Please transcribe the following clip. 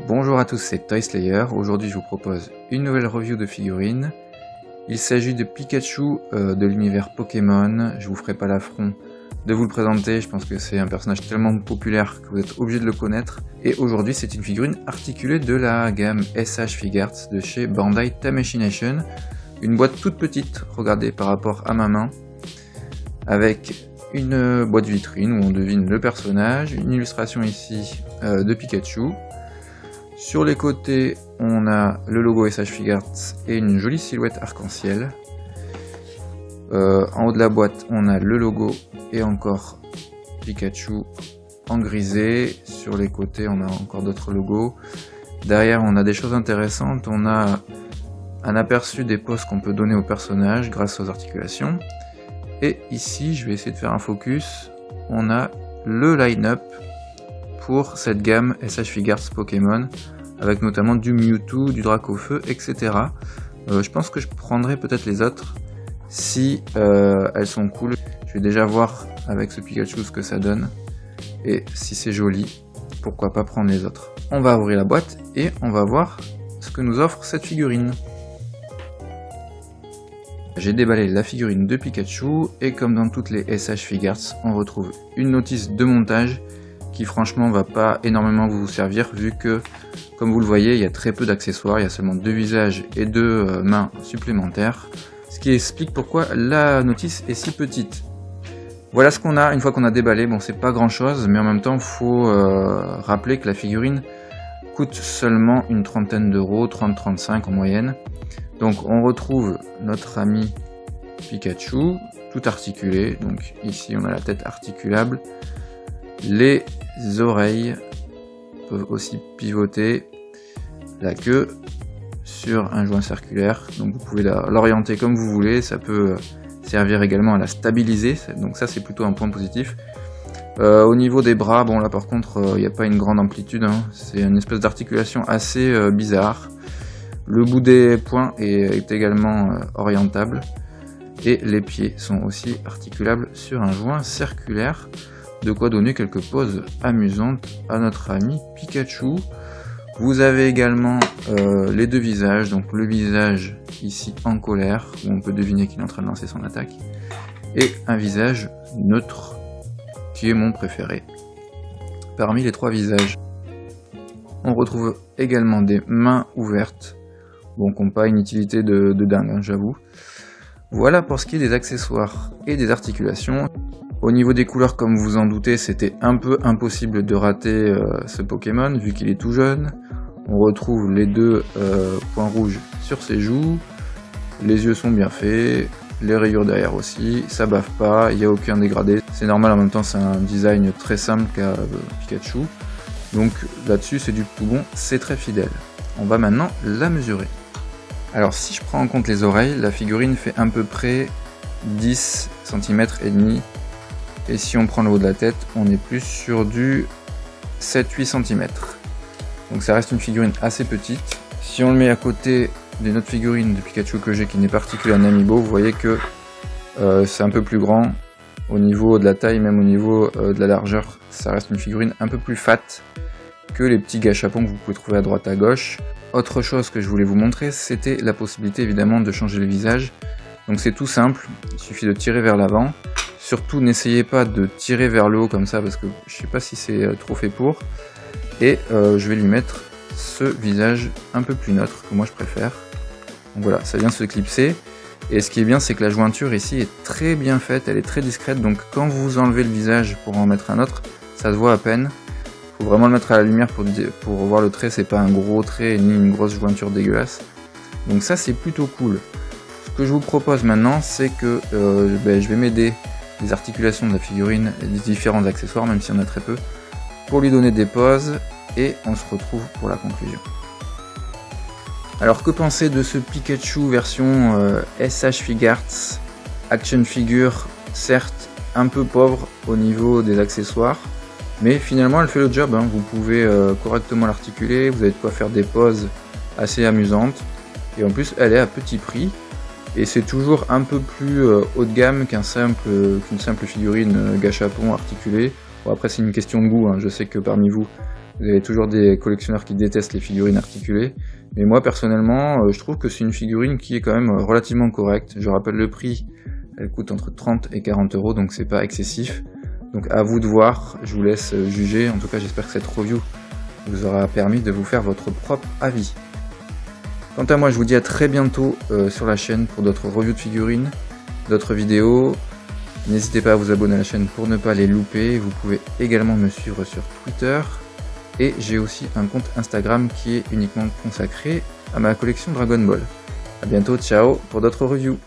Bonjour à tous, c'est Toy Slayer. Aujourd'hui je vous propose une nouvelle review de figurines. Il s'agit de Pikachu de l'univers Pokémon. Je vous ferai pas l'affront de vous le présenter, je pense que c'est un personnage tellement populaire que vous êtes obligé de le connaître. Et aujourd'hui c'est une figurine articulée de la gamme SH Figuarts de chez Bandai Tamashii. Une boîte toute petite, regardez par rapport à ma main, avec une boîte vitrine où on devine le personnage, une illustration ici de Pikachu. Sur les côtés, on a le logo SH Figuarts et une jolie silhouette arc-en-ciel. En haut de la boîte, on a le logo et encore Pikachu en grisé. Sur les côtés, on a encore d'autres logos. Derrière, on a des choses intéressantes. On a un aperçu des poses qu'on peut donner au personnage grâce aux articulations. Et ici, je vais essayer de faire un focus. On a le line-up pour cette gamme SH Figuarts Pokémon, avec notamment du Mewtwo, du Dracofeu, etc. Je pense que je prendrai peut-être les autres si elles sont cool. Je vais déjà voir avec ce Pikachu ce que ça donne, et si c'est joli, pourquoi pas prendre les autres. On va ouvrir la boîte et on va voir ce que nous offre cette figurine. J'ai déballé la figurine de Pikachu, et comme dans toutes les SH Figuarts, on retrouve une notice de montage qui franchement va pas énormément vous servir, vu que, comme vous le voyez, il y a très peu d'accessoires, il y a seulement 2 visages et 2 mains supplémentaires, ce qui explique pourquoi la notice est si petite. Voilà ce qu'on a une fois qu'on a déballé. Bon, c'est pas grand chose, mais en même temps, faut rappeler que la figurine coûte seulement une trentaine d'euros, 30-35 en moyenne. Donc on retrouve notre ami Pikachu, tout articulé. Donc ici on a la tête articulable, les oreilles peuvent aussi pivoter, la queue sur un joint circulaire, donc vous pouvez l'orienter comme vous voulez, ça peut servir également à la stabiliser, donc ça c'est plutôt un point positif. Au niveau des bras, bon là par contre il n'y a pas une grande amplitude, hein. C'est une espèce d'articulation assez bizarre. Le bout des poings est également orientable, et les pieds sont aussi articulables sur un joint circulaire. De quoi donner quelques poses amusantes à notre ami Pikachu. Vous avez également les 2 visages, donc le visage ici en colère, où on peut deviner qu'il est en train de lancer son attaque, et un visage neutre, qui est mon préféré parmi les 3 visages. On retrouve également des mains ouvertes, bon, qui n'ont pas une utilité de dingue, hein, j'avoue. Voilà pour ce qui est des accessoires et des articulations. Au niveau des couleurs, comme vous en doutez, c'était un peu impossible de rater ce Pokémon, vu qu'il est tout jeune. On retrouve les 2 points rouges sur ses joues, les yeux sont bien faits, les rayures derrière aussi, ça bave pas, il n'y a aucun dégradé. C'est normal, en même temps c'est un design très simple qu'a Pikachu. Donc là-dessus c'est du tout bon, c'est très fidèle. On va maintenant la mesurer. Alors si je prends en compte les oreilles, la figurine fait à peu près 10 cm et demi. Et si on prend le haut de la tête, on est plus sur du 7-8 cm. Donc ça reste une figurine assez petite. Si on le met à côté d'une autre figurine de Pikachu que j'ai qui n'est pas articulée en amiibo, vous voyez que c'est un peu plus grand au niveau de la taille, même au niveau de la largeur. Ça reste une figurine un peu plus fat que les petits gâchapons que vous pouvez trouver à droite à gauche. Autre chose que je voulais vous montrer, c'était la possibilité évidemment de changer le visage. Donc c'est tout simple, il suffit de tirer vers l'avant. Surtout n'essayez pas de tirer vers le haut comme ça, parce que je sais pas si c'est trop fait pour. Et je vais lui mettre ce visage un peu plus neutre, que moi je préfère. Donc voilà, ça vient se clipser. Et ce qui est bien, c'est que la jointure ici est très bien faite, elle est très discrète. Donc quand vous enlevez le visage pour en mettre un autre, ça se voit à peine. Faut vraiment le mettre à la lumière pour voir le trait, c'est pas un gros trait ni une grosse jointure dégueulasse. Donc ça c'est plutôt cool. Ce que je vous propose maintenant, c'est que je vais m'aider des articulations de la figurine et des différents accessoires, même s'il y en a très peu, pour lui donner des poses, et on se retrouve pour la conclusion. Alors que penser de ce Pikachu version SH Figuarts Action Figure, certes un peu pauvre au niveau des accessoires, mais finalement elle fait le job, hein. Vous pouvez correctement l'articuler, vous avez de quoi faire des poses assez amusantes, et en plus elle est à petit prix. Et c'est toujours un peu plus haut de gamme qu'une simple figurine gâchapon articulée. Bon, après c'est une question de goût, hein. Je sais que parmi vous, Vous avez toujours des collectionneurs qui détestent les figurines articulées. Mais moi, personnellement, je trouve que c'est une figurine qui est quand même relativement correcte. Je rappelle le prix, elle coûte entre 30 et 40 €, donc c'est pas excessif. Donc à vous de voir, je vous laisse juger. En tout cas, j'espère que cette review vous aura permis de vous faire votre propre avis. Quant à moi, je vous dis à très bientôt sur la chaîne pour d'autres reviews de figurines, d'autres vidéos. N'hésitez pas à vous abonner à la chaîne pour ne pas les louper. Vous pouvez également me suivre sur Twitter. Et j'ai aussi un compte Instagram qui est uniquement consacré à ma collection Dragon Ball. A bientôt, ciao pour d'autres reviews.